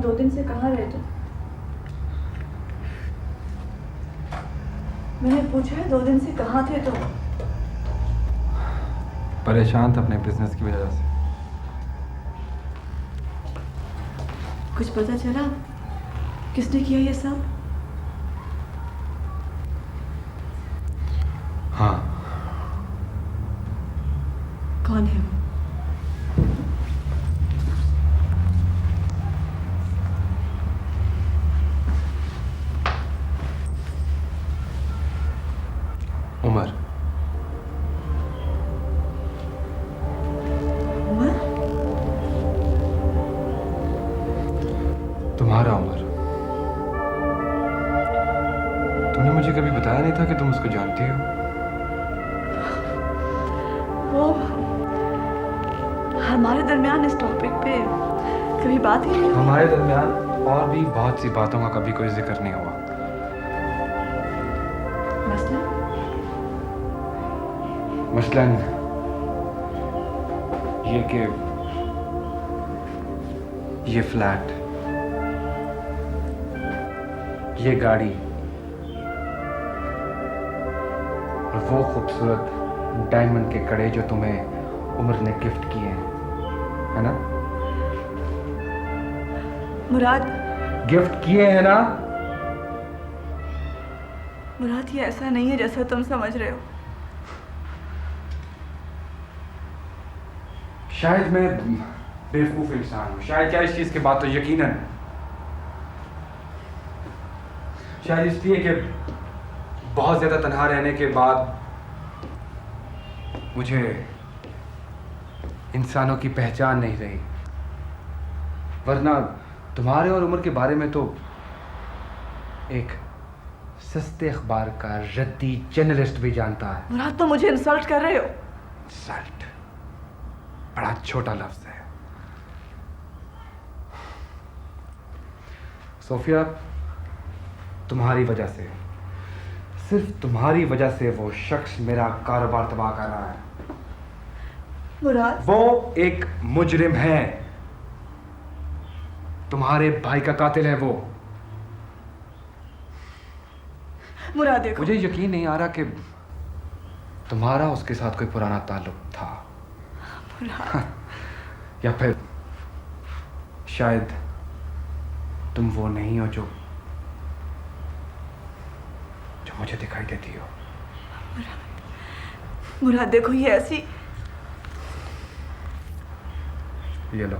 2 दिन से कहाँ रहे तुम? मैंने पूछा है 2 दिन से कहाँ थे तुम? परेशान था अपने बिजनेस की वजह से। कुछ पता चला किसने किया ये सब? हाँ। कौन है वो? उमर। उमर? तुम्हारा उमर। तुमने मुझे कभी बताया नहीं था कि तुम उसको जानती हो। वो हमारे दरमियान इस टॉपिक पे कभी बात ही नहीं हुई। हमारे दरमियान और भी बहुत सी बातों का कभी कोई जिक्र नहीं हुआ। मसलन ये कि ये फ्लैट, ये गाड़ी और वो खूबसूरत डायमंड के कड़े जो तुम्हें उमर ने गिफ्ट किए हैं, है ना? मुराद, गिफ्ट किए हैं ना? मुराद ये ऐसा नहीं है जैसा तुम समझ रहे हो। शायद मैं बेवकूफ इंसान हूँ, शायद क्या इस चीज के बाद तो यकीनन, शायद इसलिए कि बहुत ज्यादा तन्हा रहने के बाद मुझे इंसानों की पहचान नहीं रही। वरना तुम्हारे और उम्र के बारे में तो एक सस्ते अखबार का रद्दी जर्नलिस्ट भी जानता है। मुराद, तो मुझे इंसल्ट कर रहे हो। इंसल्ट बड़ा छोटा लफ्ज है। सोफिया, तुम्हारी वजह से, सिर्फ तुम्हारी वजह से वो शख्स मेरा कारोबार तबाह कर रहा है। मुराद, वो एक मुजरिम है, तुम्हारे भाई का कातिल है वो। मुराद देखो, मुझे यकीन नहीं आ रहा कि तुम्हारा उसके साथ कोई पुराना ताल्लुक था। मुराद। या फिर शायद तुम वो नहीं हो जो मुझे दिखाई देती हो। मुराद देखो, ये ऐसी, ये लो,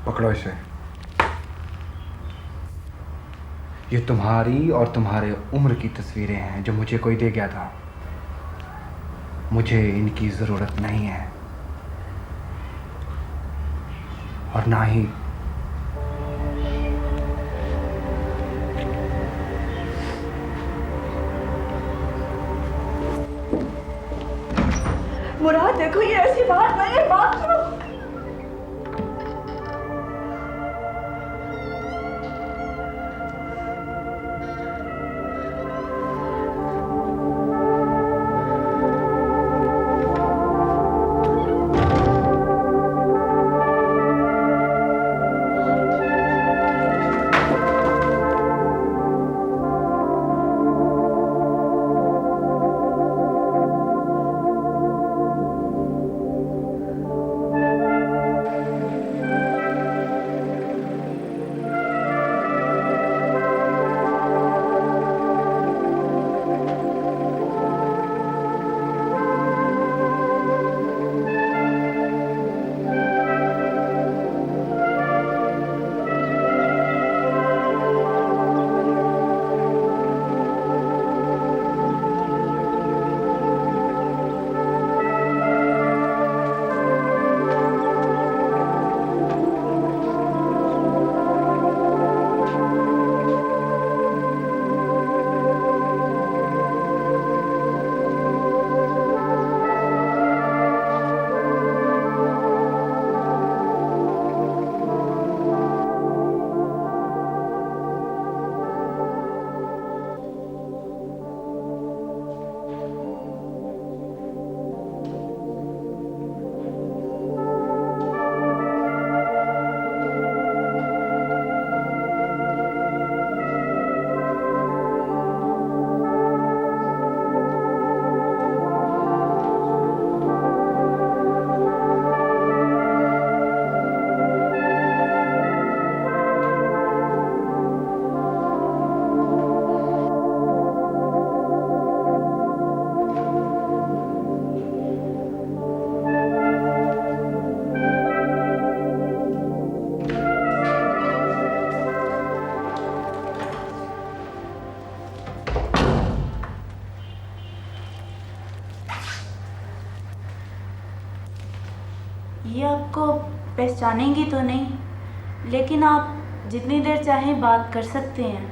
पकड़ो इसे। ये तुम्हारी और तुम्हारे उम्र की तस्वीरें हैं जो मुझे कोई दे गया था। मुझे इनकी जरूरत नहीं है और ना ही मुराद देखो, ये ऐसी बात नहीं है, बात सुनो। ये आपको पहचानेंगी तो नहीं, लेकिन आप जितनी देर चाहें बात कर सकते हैं।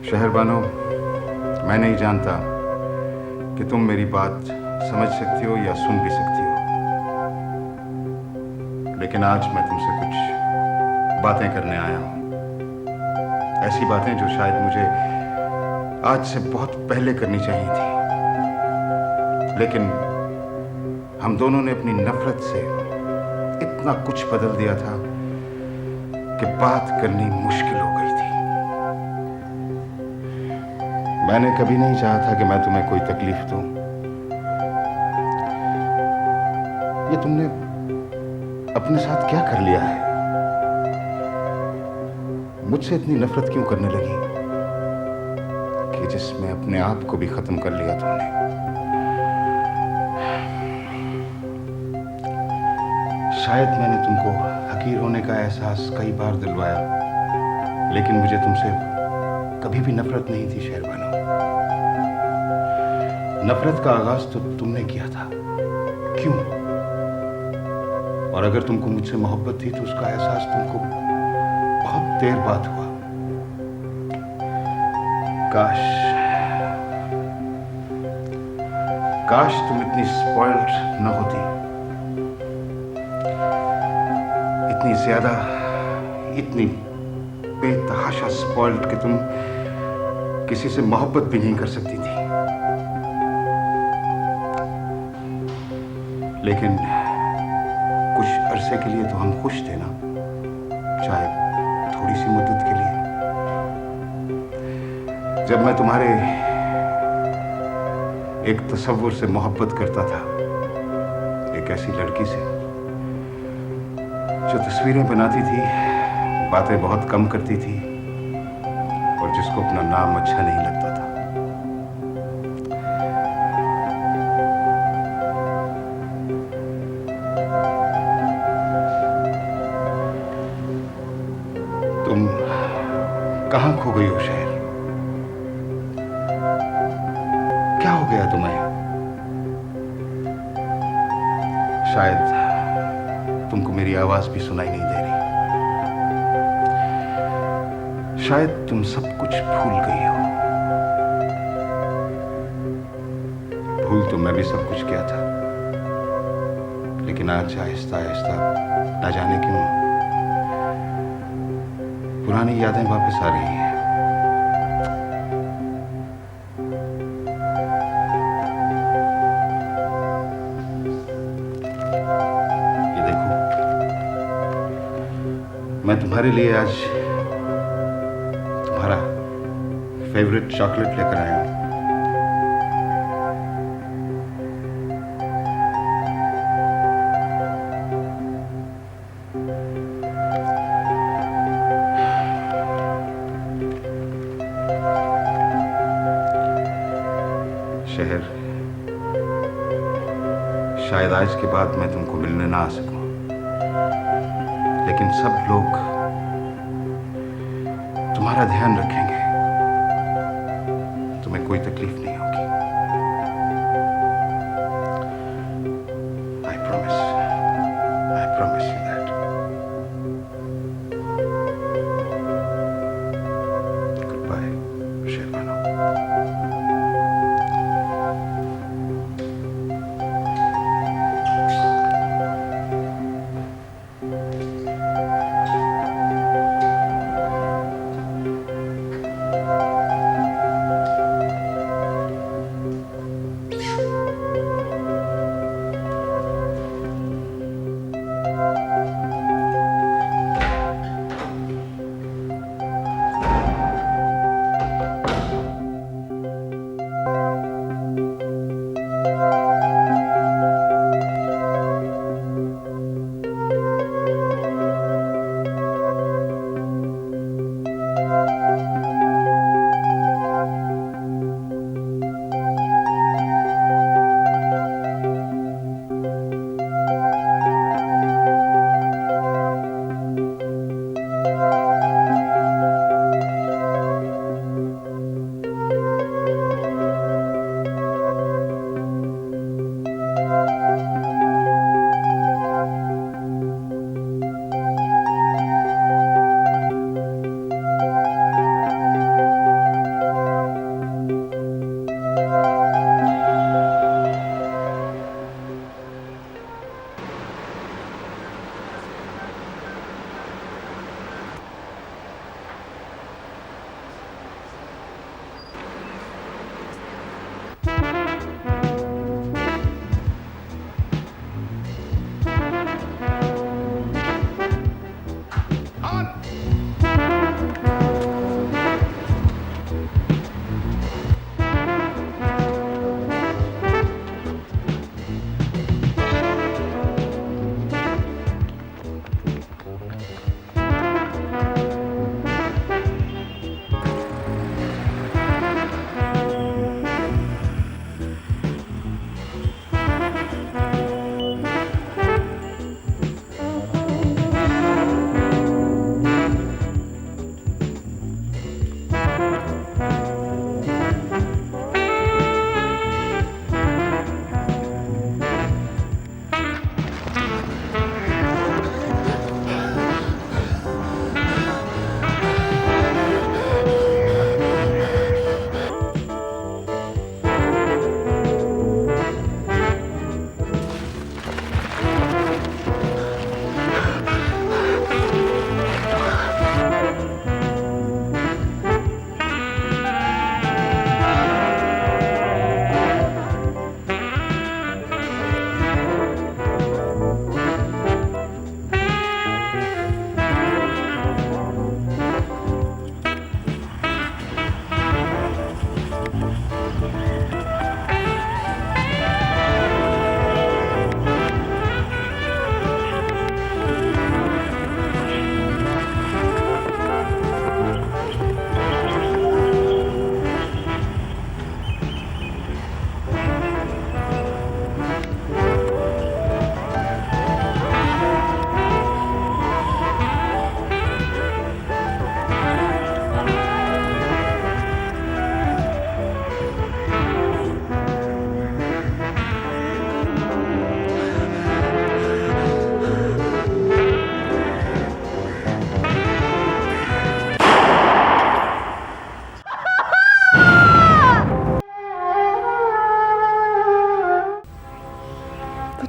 शहरबानो, मैं नहीं जानता कि तुम मेरी बात समझ सकती हो या सुन भी सकती हो, लेकिन आज मैं तुमसे कुछ बातें करने आया हूं। ऐसी बातें जो शायद मुझे आज से बहुत पहले करनी चाहिए थी, लेकिन हम दोनों ने अपनी नफरत से इतना कुछ बदल दिया था कि बात करनी मुश्किल हो गई थी। मैंने कभी नहीं चाहा था कि मैं तुम्हें कोई तकलीफ दूं। ये तुमने अपने साथ क्या कर लिया है? मुझसे इतनी नफरत क्यों करने लगी कि जिसमें अपने आप को भी खत्म कर लिया तुमने? शायद मैंने तुमको हकीर होने का एहसास कई बार दिलवाया, लेकिन मुझे तुमसे कभी भी नफरत नहीं थी शहरबानो। नफरत का आगाज तो तुमने किया था। क्यों? और अगर तुमको मुझसे मोहब्बत थी तो उसका एहसास तुमको बहुत देर बाद हुआ। काश तुम इतनी स्पॉइल्ड न होती, इतनी ज्यादा, इतनी बेतहाशा स्पॉइल्ड कि तुम किसी से मोहब्बत भी नहीं कर सकती थी। लेकिन कुछ अरसे के लिए तो हम खुश थे ना, चाहे थोड़ी सी मुद्दत के लिए। जब मैं तुम्हारे एक तसव्वुर से मोहब्बत करता था, एक ऐसी लड़की से जो तस्वीरें बनाती थी, बातें बहुत कम करती थी और जिसको अपना नाम अच्छा नहीं लगता था। तुम कहां खो गई हो शहर? क्या हो गया तुम्हें? शायद तुमको मेरी आवाज भी सुनाई नहीं दे रही। शायद तुम सब कुछ भूल गई हो। भूल तो मैं भी सब कुछ किया था, लेकिन आज आहिस्ता आहिस्ता न जाने क्यों पुरानी यादें वापस आ रही हैं। ये देखो, मैं तुम्हारे लिए आज तुम्हारा फेवरेट चॉकलेट लेकर आया हूं। शहर, शायद आज के बाद मैं तुमको मिलने ना आ सकूं, लेकिन सब लोग तुम्हारा ध्यान रखेंगे। तुम्हें कोई तकलीफ नहीं होगी। I promise you that. Goodbye, Shervano.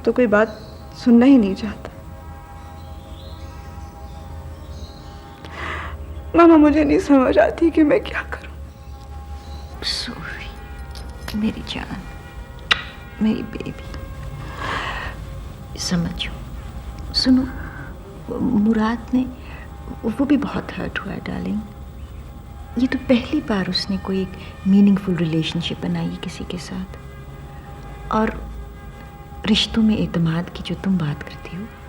तो कोई बात सुनना ही नहीं चाहता। मामा, मुझे नहीं समझ आती कि मैं क्या करूं। सोफी, मेरी जान, मेरी बेबी, समझो। सुनो, मुराद ने, वो भी बहुत हर्ट हुआ है डार्लिंग। ये तो पहली बार उसने कोई एक मीनिंगफुल रिलेशनशिप बनाई है किसी के साथ। और रिश्तों में एतमाद की जो तुम बात करती हो,